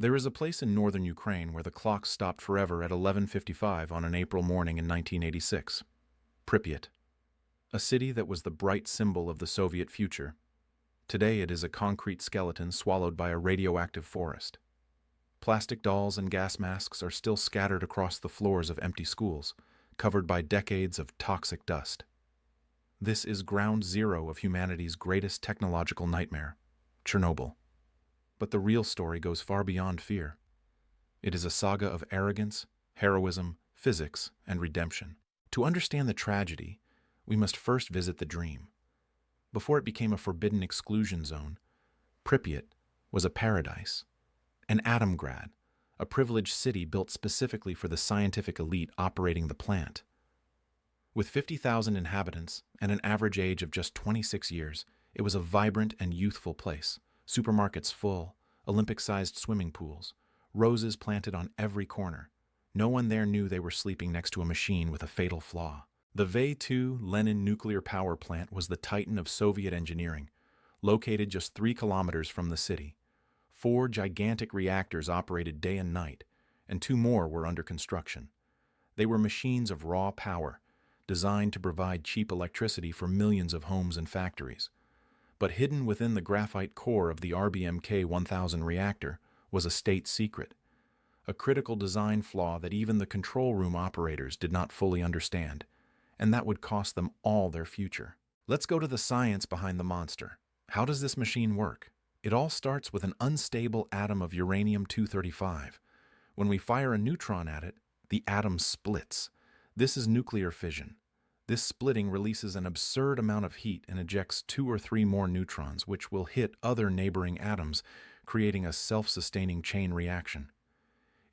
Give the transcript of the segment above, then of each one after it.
There is a place in northern Ukraine where the clock stopped forever at 11:55 on an April morning in 1986. Pripyat, a city that was the bright symbol of the Soviet future. Today it is a concrete skeleton swallowed by a radioactive forest. Plastic dolls and gas masks are still scattered across the floors of empty schools, covered by decades of toxic dust. This is ground zero of humanity's greatest technological nightmare, Chernobyl. But the real story goes far beyond fear. It is a saga of arrogance, heroism, physics, and redemption. To understand the tragedy, we must first visit the dream. Before it became a forbidden exclusion zone, Pripyat was a paradise, an atom grad, a privileged city built specifically for the scientific elite operating the plant. With 50,000 inhabitants and an average age of just 26 years, it was a vibrant and youthful place. Supermarkets full, Olympic-sized swimming pools, roses planted on every corner. No one there knew they were sleeping next to a machine with a fatal flaw. The VE-2 Lenin nuclear power plant was the titan of Soviet engineering, located just 3 kilometers from the city. 4 gigantic reactors operated day and night, and 2 more were under construction. They were machines of raw power, designed to provide cheap electricity for millions of homes and factories. But hidden within the graphite core of the RBMK-1000 reactor was a state secret, a critical design flaw that even the control room operators did not fully understand, and that would cost them all their future. Let's go to the science behind the monster. How does this machine work? It all starts with an unstable atom of uranium-235. When we fire a neutron at it, the atom splits. This is nuclear fission. This splitting releases an absurd amount of heat and ejects 2 or 3 more neutrons, which will hit other neighboring atoms, creating a self-sustaining chain reaction.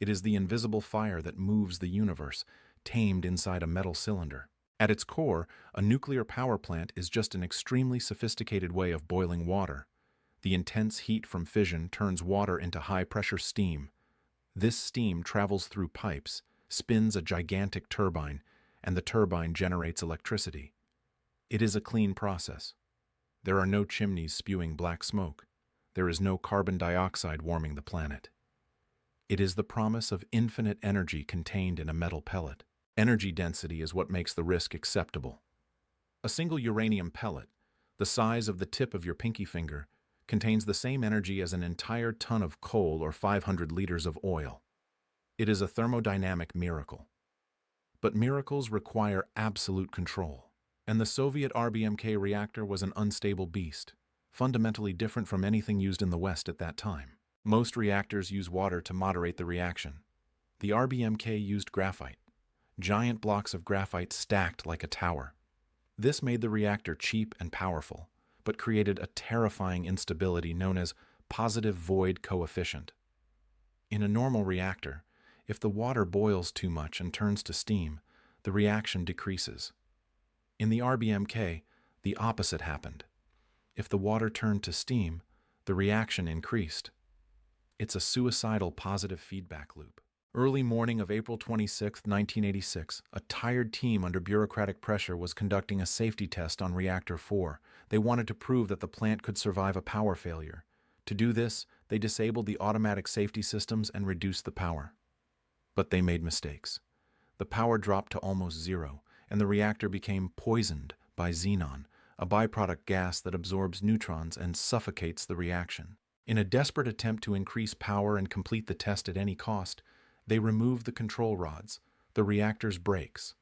It is the invisible fire that moves the universe, tamed inside a metal cylinder. At its core, a nuclear power plant is just an extremely sophisticated way of boiling water. The intense heat from fission turns water into high-pressure steam. This steam travels through pipes, spins a gigantic turbine, and the turbine generates electricity. It is a clean process. There are no chimneys spewing black smoke. There is no carbon dioxide warming the planet. It is the promise of infinite energy contained in a metal pellet. Energy density is what makes the risk acceptable. A single uranium pellet, the size of the tip of your pinky finger, contains the same energy as an entire ton of coal or 500 liters of oil. It is a thermodynamic miracle. But miracles require absolute control. And the Soviet RBMK reactor was an unstable beast, fundamentally different from anything used in the West at that time. Most reactors use water to moderate the reaction. The RBMK used graphite, giant blocks of graphite stacked like a tower. This made the reactor cheap and powerful, but created a terrifying instability known as positive void coefficient. In a normal reactor, if the water boils too much and turns to steam, the reaction decreases. In the RBMK, the opposite happened. If the water turned to steam, the reaction increased. It's a suicidal positive feedback loop. Early morning of April 26, 1986, a tired team under bureaucratic pressure was conducting a safety test on Reactor 4. They wanted to prove that the plant could survive a power failure. To do this, they disabled the automatic safety systems and reduced the power. But they made mistakes. The power dropped to almost zero, and the reactor became poisoned by xenon, a byproduct gas that absorbs neutrons and suffocates the reaction. In a desperate attempt to increase power and complete the test at any cost, they removed the control rods, the reactor's brakes.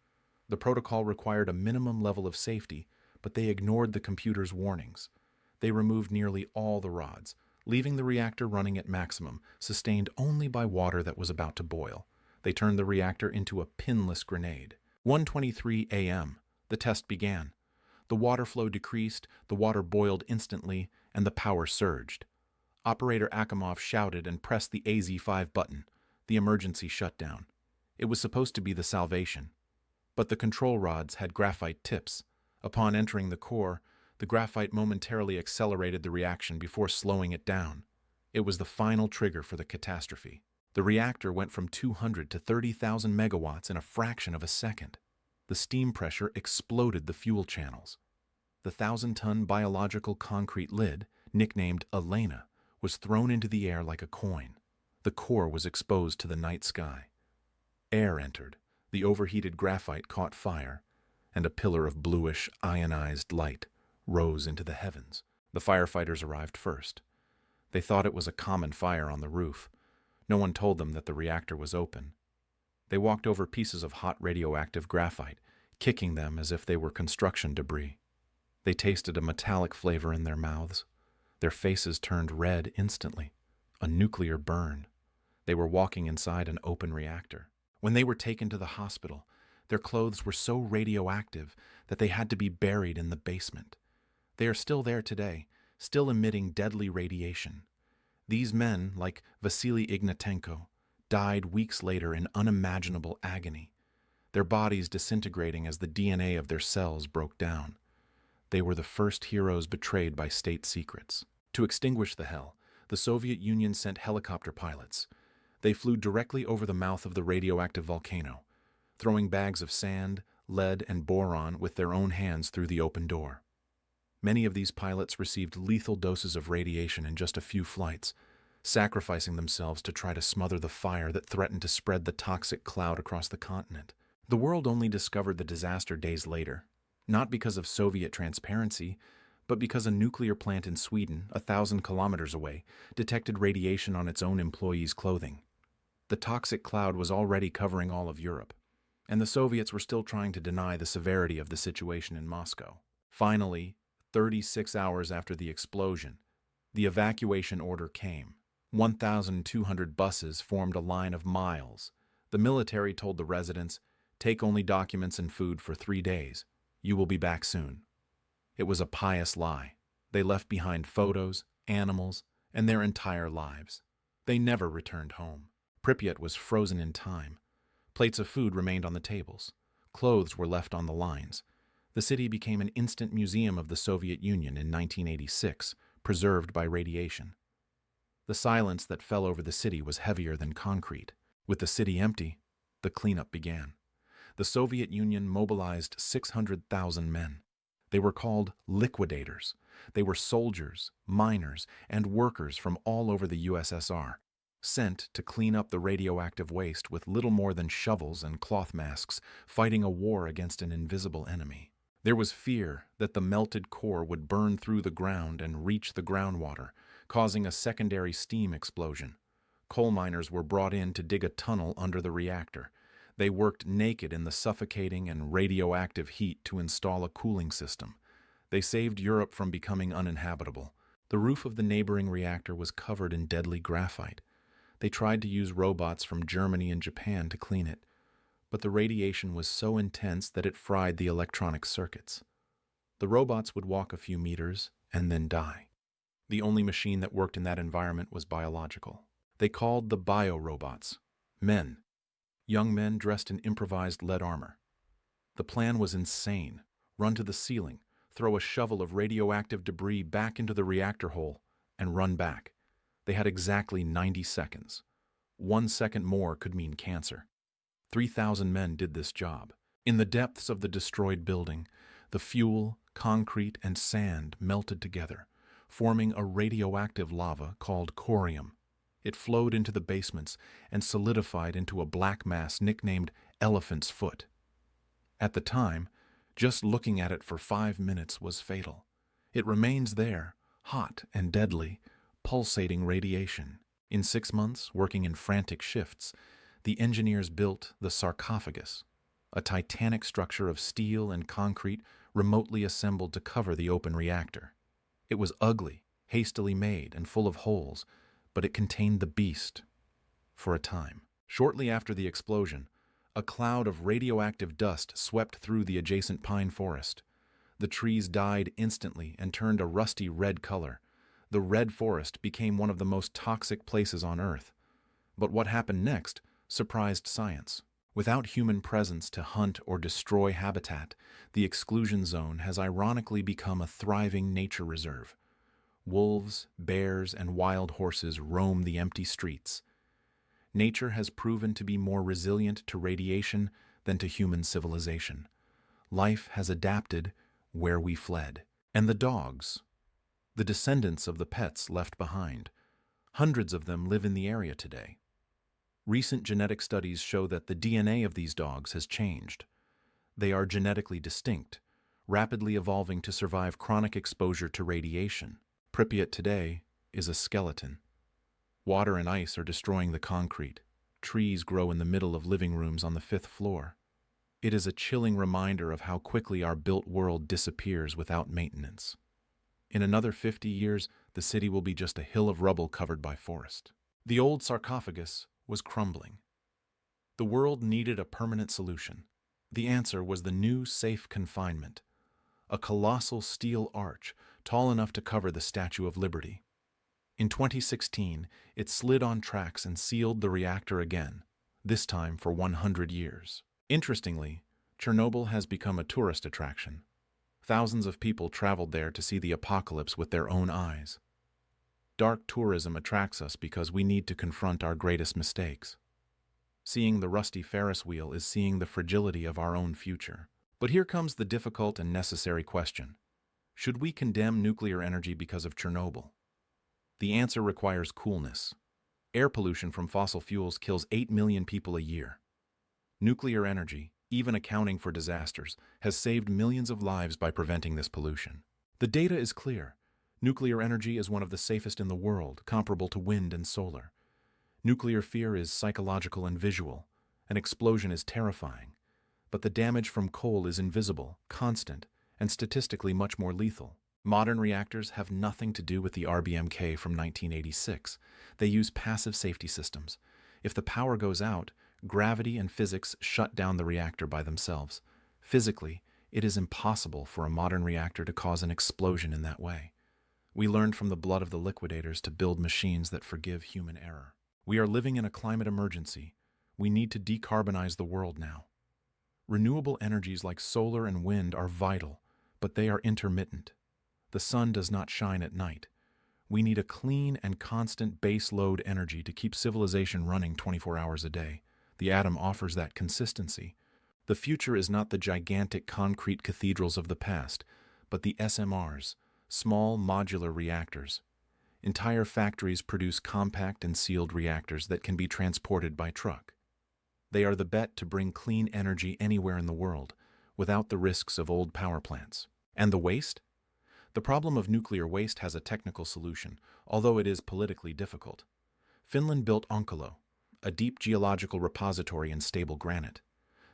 The protocol required a minimum level of safety, but they ignored the computer's warnings. They removed nearly all the rods, leaving the reactor running at maximum, sustained only by water that was about to boil. They turned the reactor into a pinless grenade. 1:23 a.m. The test began. The water flow decreased, the water boiled instantly, and the power surged. Operator Akimov shouted and pressed the AZ5 button, the emergency shutdown. It was supposed to be the salvation. But the control rods had graphite tips. Upon entering the core, the graphite momentarily accelerated the reaction before slowing it down. It was the final trigger for the catastrophe. The reactor went from 200 to 30,000 megawatts in a fraction of a second. The steam pressure exploded the fuel channels. The 1,000-ton biological concrete lid, nicknamed Elena, was thrown into the air like a coin. The core was exposed to the night sky. Air entered, the overheated graphite caught fire, and a pillar of bluish, ionized light rose into the heavens. The firefighters arrived first. They thought it was a common fire on the roof. No one told them that the reactor was open. They walked over pieces of hot radioactive graphite, kicking them as if they were construction debris. They tasted a metallic flavor in their mouths. Their faces turned red instantly. A nuclear burn. They were walking inside an open reactor. When they were taken to the hospital, their clothes were so radioactive that they had to be buried in the basement. They are still there today, still emitting deadly radiation. These men, like Vasily Ignatenko, died weeks later in unimaginable agony, their bodies disintegrating as the DNA of their cells broke down. They were the first heroes betrayed by state secrets. To extinguish the hell, the Soviet Union sent helicopter pilots. They flew directly over the mouth of the radioactive volcano, throwing bags of sand, lead, and boron with their own hands through the open door. Many of these pilots received lethal doses of radiation in just a few flights, sacrificing themselves to try to smother the fire that threatened to spread the toxic cloud across the continent. The world only discovered the disaster days later, not because of Soviet transparency, but because a nuclear plant in Sweden, 1,000 kilometers away, detected radiation on its own employees' clothing. The toxic cloud was already covering all of Europe, and the Soviets were still trying to deny the severity of the situation in Moscow. Finally, 36 hours after the explosion, the evacuation order came. 1,200 buses formed a line of miles. The military told the residents, "Take only documents and food for 3 days. You will be back soon." It was a pious lie. They left behind photos, animals, and their entire lives. They never returned home. Pripyat was frozen in time. Plates of food remained on the tables. Clothes were left on the lines. The city became an instant museum of the Soviet Union in 1986, preserved by radiation. The silence that fell over the city was heavier than concrete. With the city empty, the cleanup began. The Soviet Union mobilized 600,000 men. They were called liquidators. They were soldiers, miners, and workers from all over the USSR, sent to clean up the radioactive waste with little more than shovels and cloth masks, fighting a war against an invisible enemy. There was fear that the melted core would burn through the ground and reach the groundwater, causing a secondary steam explosion. Coal miners were brought in to dig a tunnel under the reactor. They worked naked in the suffocating and radioactive heat to install a cooling system. They saved Europe from becoming uninhabitable. The roof of the neighboring reactor was covered in deadly graphite. They tried to use robots from Germany and Japan to clean it, but the radiation was so intense that it fried the electronic circuits. The robots would walk a few meters and then die. The only machine that worked in that environment was biological. They called the bio-robots men. Young men dressed in improvised lead armor. The plan was insane. Run to the ceiling, throw a shovel of radioactive debris back into the reactor hole, and run back. They had exactly 90 seconds. 1 second more could mean cancer. 3,000 men did this job. In the depths of the destroyed building, the fuel, concrete, and sand melted together, forming a radioactive lava called corium. It flowed into the basements and solidified into a black mass nicknamed Elephant's Foot. At the time, just looking at it for 5 minutes was fatal. It remains there, hot and deadly, pulsating radiation. In 6 months, working in frantic shifts, the engineers built the sarcophagus, a titanic structure of steel and concrete remotely assembled to cover the open reactor. It was ugly, hastily made, and full of holes, but it contained the beast for a time. Shortly after the explosion, a cloud of radioactive dust swept through the adjacent pine forest. The trees died instantly and turned a rusty red color. The red forest became one of the most toxic places on Earth. But what happened next surprised science. Without human presence to hunt or destroy habitat, the exclusion zone has ironically become a thriving nature reserve. Wolves, bears, and wild horses roam the empty streets. Nature has proven to be more resilient to radiation than to human civilization. Life has adapted where we fled. And the dogs, the descendants of the pets left behind, Hundreds of them live in the area today. Recent genetic studies show that the DNA of these dogs has changed. They are genetically distinct, rapidly evolving to survive chronic exposure to radiation. Pripyat today is a skeleton. Water and ice are destroying the concrete. Trees grow in the middle of living rooms on the 5th floor. It is a chilling reminder of how quickly our built world disappears without maintenance. In another 50 years, the city will be just a hill of rubble covered by forest. The old sarcophagus was crumbling. The world needed a permanent solution. The answer was the new safe confinement, a colossal steel arch tall enough to cover the Statue of Liberty. In 2016, it slid on tracks and sealed the reactor again, this time for 100 years. Interestingly, Chernobyl has become a tourist attraction. Thousands of people traveled there to see the apocalypse with their own eyes. Dark tourism attracts us because we need to confront our greatest mistakes. Seeing the rusty Ferris wheel is seeing the fragility of our own future. But here comes the difficult and necessary question. Should we condemn nuclear energy because of Chernobyl? The answer requires coolness. Air pollution from fossil fuels kills 8 million people a year. Nuclear energy, even accounting for disasters, has saved millions of lives by preventing this pollution. The data is clear. Nuclear energy is one of the safest in the world, comparable to wind and solar. Nuclear fear is psychological and visual. An explosion is terrifying. But the damage from coal is invisible, constant, and statistically much more lethal. Modern reactors have nothing to do with the RBMK from 1986. They use passive safety systems. If the power goes out, gravity and physics shut down the reactor by themselves. Physically, it is impossible for a modern reactor to cause an explosion in that way. We learned from the blood of the liquidators to build machines that forgive human error. We are living in a climate emergency. We need to decarbonize the world now. Renewable energies like solar and wind are vital, but they are intermittent. The sun does not shine at night. We need a clean and constant base load energy to keep civilization running 24 hours a day. The atom offers that consistency. The future is not the gigantic concrete cathedrals of the past, but the SMRs, small modular reactors. Entire factories produce compact and sealed reactors that can be transported by truck. They are the bet to bring clean energy anywhere in the world, without the risks of old power plants. And the waste? The problem of nuclear waste has a technical solution, although it is politically difficult. Finland built Onkalo, a deep geological repository in stable granite.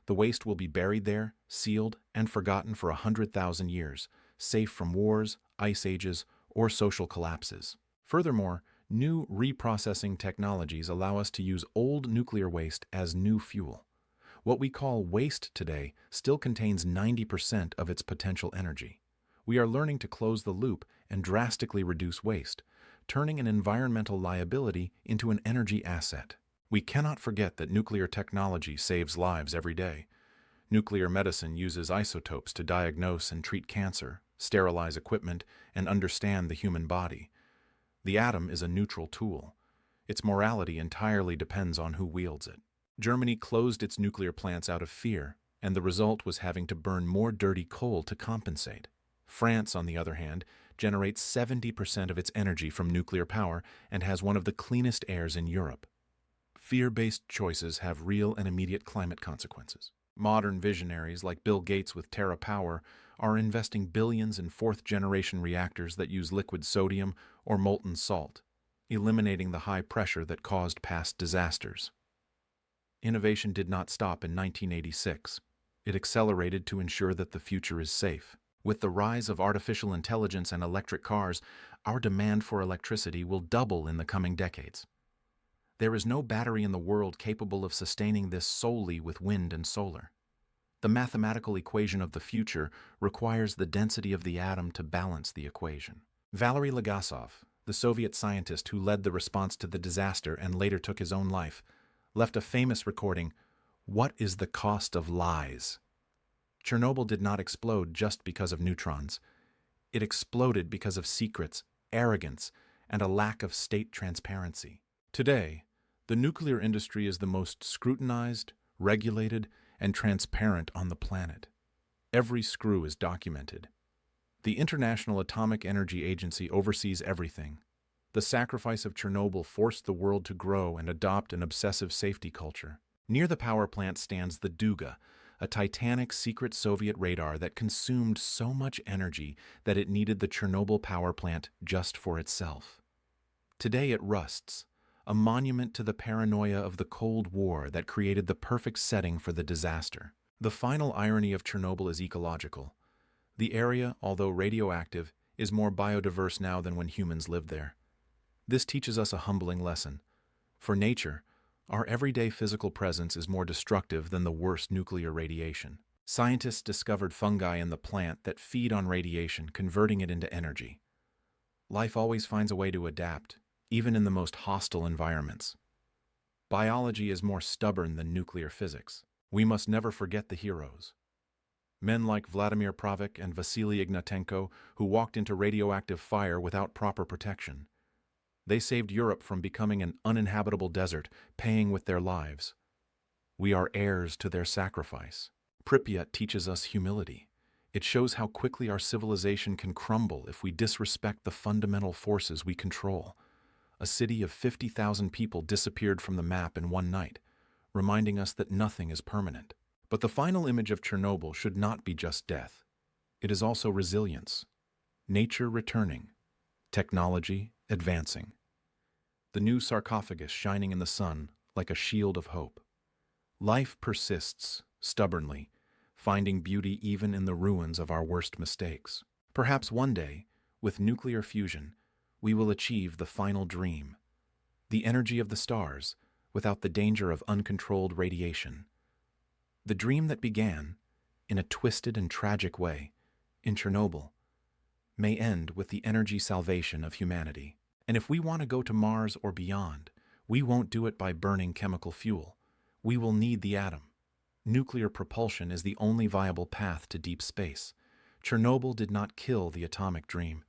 The waste will be buried there, sealed, and forgotten for 100,000 years, safe from wars, ice ages, or social collapses. Furthermore, new reprocessing technologies allow us to use old nuclear waste as new fuel. What we call waste today still contains 90% of its potential energy. We are learning to close the loop and drastically reduce waste, turning an environmental liability into an energy asset. We cannot forget that nuclear technology saves lives every day. Nuclear medicine uses isotopes to diagnose and treat cancer, sterilize equipment, and understand the human body. The atom is a neutral tool. Its morality entirely depends on who wields it. Germany closed its nuclear plants out of fear, and the result was having to burn more dirty coal to compensate. France, on the other hand, generates 70% of its energy from nuclear power and has one of the cleanest airs in Europe. Fear-based choices have real and immediate climate consequences. Modern visionaries like Bill Gates with TerraPower are investing billions in fourth-generation reactors that use liquid sodium or molten salt, eliminating the high pressure that caused past disasters. Innovation did not stop in 1986. It accelerated to ensure that the future is safe. With the rise of artificial intelligence and electric cars, our demand for electricity will double in the coming decades. There is no battery in the world capable of sustaining this solely with wind and solar. The mathematical equation of the future requires the density of the atom to balance the equation. Valery Legasov, the Soviet scientist who led the response to the disaster and later took his own life, left a famous recording, "What is the cost of lies?" Chernobyl did not explode just because of neutrons. It exploded because of secrets, arrogance, and a lack of state transparency. Today, the nuclear industry is the most scrutinized, regulated, and transparent on the planet. Every screw is documented. The International Atomic Energy Agency oversees everything. The sacrifice of Chernobyl forced the world to grow and adopt an obsessive safety culture. Near the power plant stands the Duga, a titanic secret Soviet radar that consumed so much energy that it needed the Chernobyl power plant just for itself. Today it rusts, a monument to the paranoia of the Cold War that created the perfect setting for the disaster. The final irony of Chernobyl is ecological. The area, although radioactive, is more biodiverse now than when humans lived there. This teaches us a humbling lesson. For nature, our everyday physical presence is more destructive than the worst nuclear radiation. Scientists discovered fungi in the plant that feed on radiation, converting it into energy. Life always finds a way to adapt, even in the most hostile environments. Biology is more stubborn than nuclear physics. We must never forget the heroes. Men like Vladimir Pravik and Vasily Ignatenko, who walked into radioactive fire without proper protection. They saved Europe from becoming an uninhabitable desert, paying with their lives. We are heirs to their sacrifice. Pripyat teaches us humility. It shows how quickly our civilization can crumble if we disrespect the fundamental forces we control. A city of 50,000 people disappeared from the map in one night, reminding us that nothing is permanent. But the final image of Chernobyl should not be just death. It is also resilience, nature returning, technology advancing. The new sarcophagus shining in the sun like a shield of hope. Life persists, stubbornly, finding beauty even in the ruins of our worst mistakes. Perhaps one day, with nuclear fusion, we will achieve the final dream, the energy of the stars, without the danger of uncontrolled radiation. The dream that began, in a twisted and tragic way, in Chernobyl, may end with the energy salvation of humanity. And if we want to go to Mars or beyond, we won't do it by burning chemical fuel. We will need the atom. Nuclear propulsion is the only viable path to deep space. Chernobyl did not kill the atomic dream.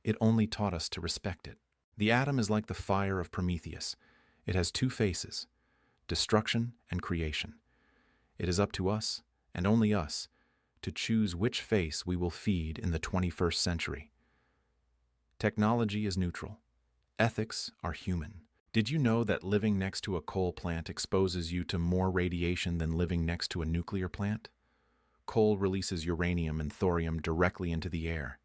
It only taught us to respect it. The atom is like the fire of Prometheus. It has two faces, destruction and creation. It is up to us, and only us, to choose which face we will feed in the 21st century. Technology is neutral. Ethics are human. Did you know that living next to a coal plant exposes you to more radiation than living next to a nuclear plant? Coal releases uranium and thorium directly into the air.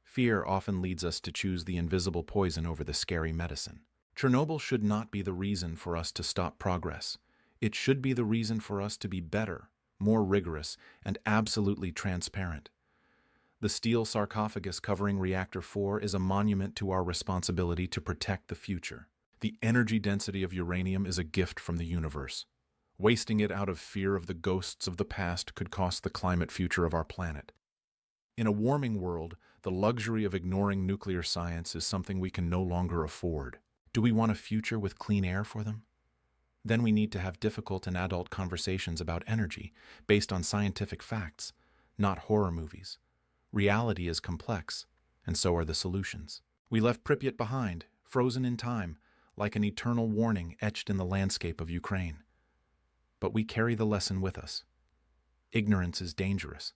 Fear often leads us to choose the invisible poison over the scary medicine. Chernobyl should not be the reason for us to stop progress. It should be the reason for us to be better, more rigorous, and absolutely transparent. The steel sarcophagus covering Reactor 4 is a monument to our responsibility to protect the future. The energy density of uranium is a gift from the universe. Wasting it out of fear of the ghosts of the past could cost the climate future of our planet. In a warming world, the luxury of ignoring nuclear science is something we can no longer afford. Do we want a future with clean air for them? Then we need to have difficult and adult conversations about energy, based on scientific facts, not horror movies. Reality is complex, and so are the solutions. We left Pripyat behind, frozen in time, like an eternal warning etched in the landscape of Ukraine. But we carry the lesson with us. Ignorance is dangerous.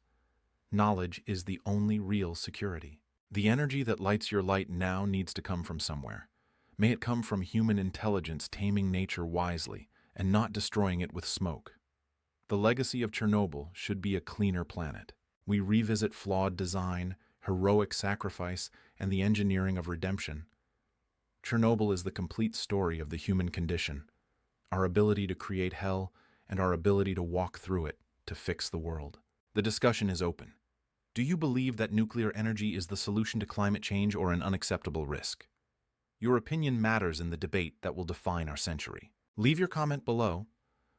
Knowledge is the only real security. The energy that lights your light now needs to come from somewhere. May it come from human intelligence taming nature wisely and not destroying it with smoke. The legacy of Chernobyl should be a cleaner planet. We revisit flawed design, heroic sacrifice, and the engineering of redemption. Chernobyl is the complete story of the human condition, our ability to create hell and our ability to walk through it to fix the world. The discussion is open. Do you believe that nuclear energy is the solution to climate change or an unacceptable risk? Your opinion matters in the debate that will define our century. Leave your comment below.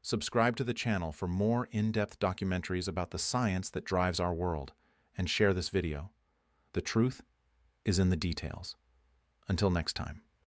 Subscribe to the channel for more in-depth documentaries about the science that drives our world, and share this video. The truth is in the details. Until next time.